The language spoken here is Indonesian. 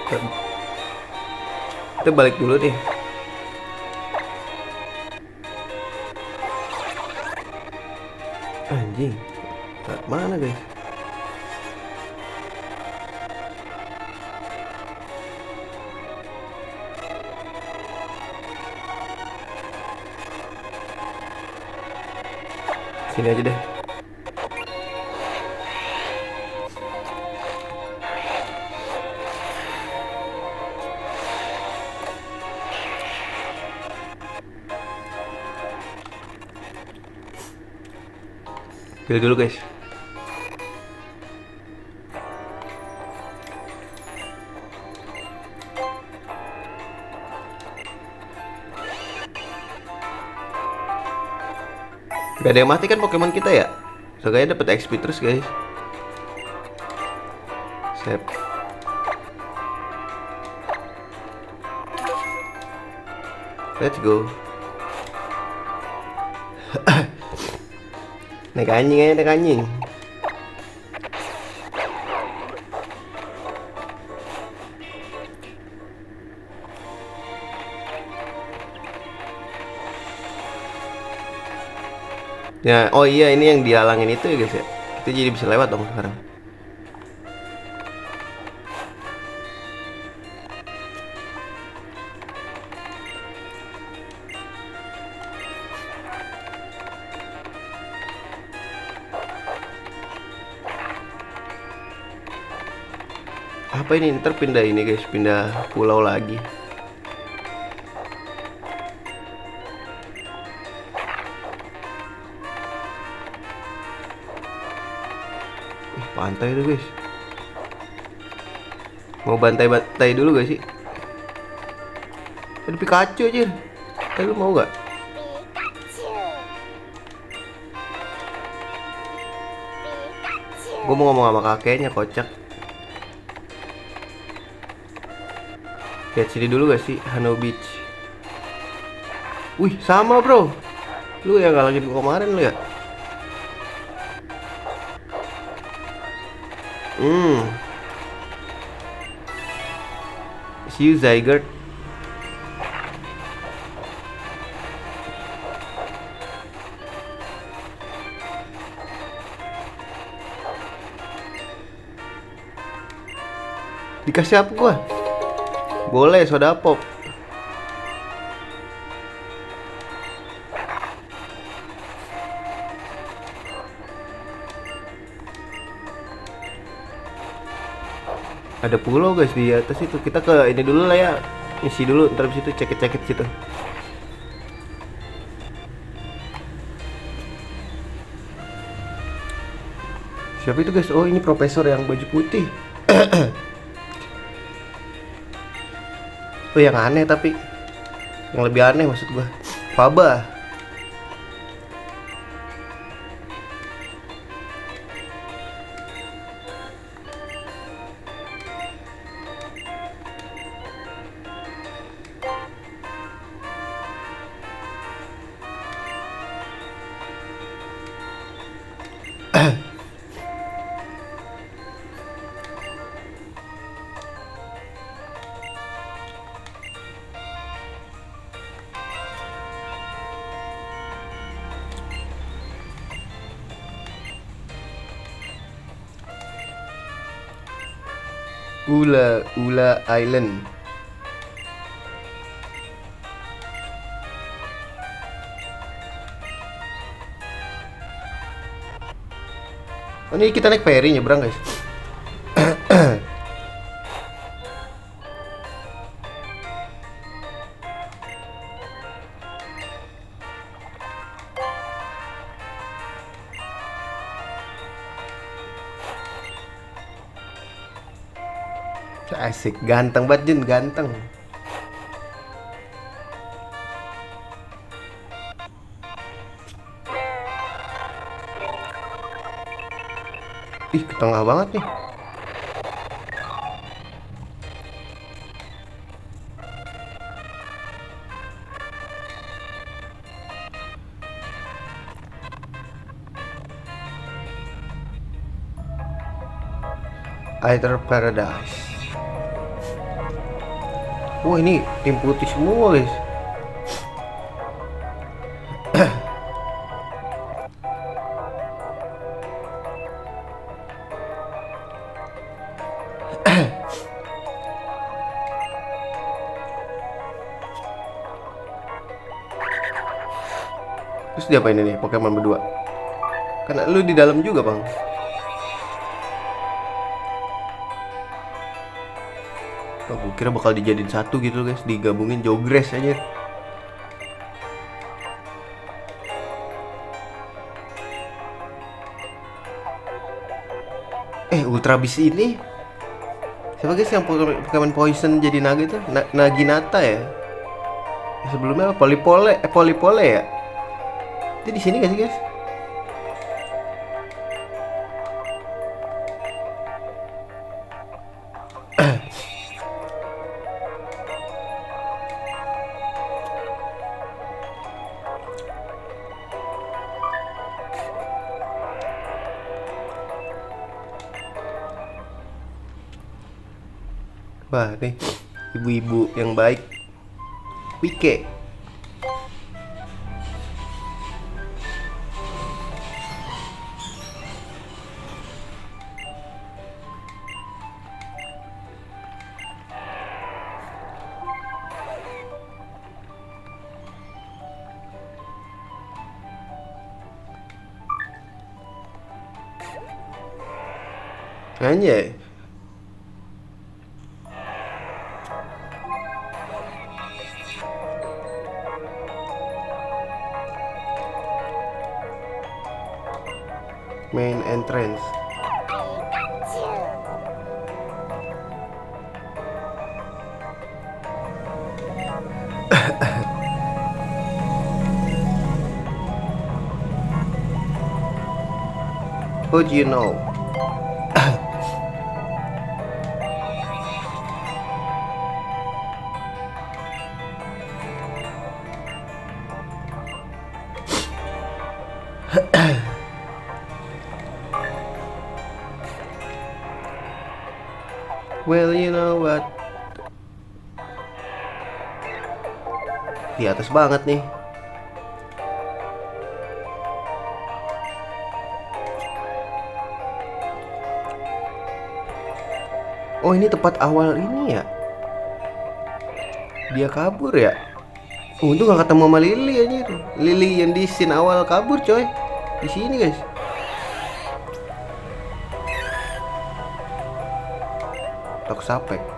Kita balik dulu deh. Anjing. Mana guys? Sini aja deh. Pilih dulu guys. Gak ada yang mati kan Pokemon kita ya? Seenggaknya dapat XP terus guys. Sip. Let's go. Naik anjing aja, naik anjing. Ya, oh iya ini yang dihalangin itu ya guys ya. Kita jadi bisa lewat dong sekarang. Apa ini? Ntar pindah ini guys, pindah pulau lagi. Pantai tuh guys. Mau bantai-bantai dulu gak sih? Ada Pikachu aja. Lu mau gak? Gue mau ngomong sama kakeknya, kocak. Lihat sini dulu gak sih, Hano Beach. Wih, sama bro. Lu yang ngalangin gue kemarin lu ya? See you Zygarde. Dikasih apa gua? Boleh soda pop. Ada pulau guys di atas itu. Kita ke ini dulu lah ya. Isi dulu, ntar abis itu cekit-cekit situ. Siapa itu guys? Oh ini profesor yang baju putih. Oh yang aneh tapi. Yang lebih aneh maksud gua. Faba. Ula Ula Island. Oh, ini kita naik ferry nyebrang guys. Asik, ganteng banget Jun, ganteng. Ih, ke tengah banget nih. Either Paradise. Wah, ini tim putih semua guys. Terus diapain ini Pokemon berdua? Karena lu di dalam juga bang. Oh, gue kira bakal dijadiin satu gitu guys, digabungin Jogress aja. Ultra Beast ini siapa guys yang Pokemon Poison jadi naga itu? Naginata ya? Sebelumnya apa? Polipole ya? Itu di sini gak sih guys? Wah nih ibu-ibu yang baik. Wike. Anjay. Main entrance. How do you know? Well, you know what? Di atas banget nih. Oh, ini tempat awal ini ya. Dia kabur ya. Untung gak ketemu sama Lily anjir. Lily yang di scene awal kabur coy. Di sini guys. Aku sapek.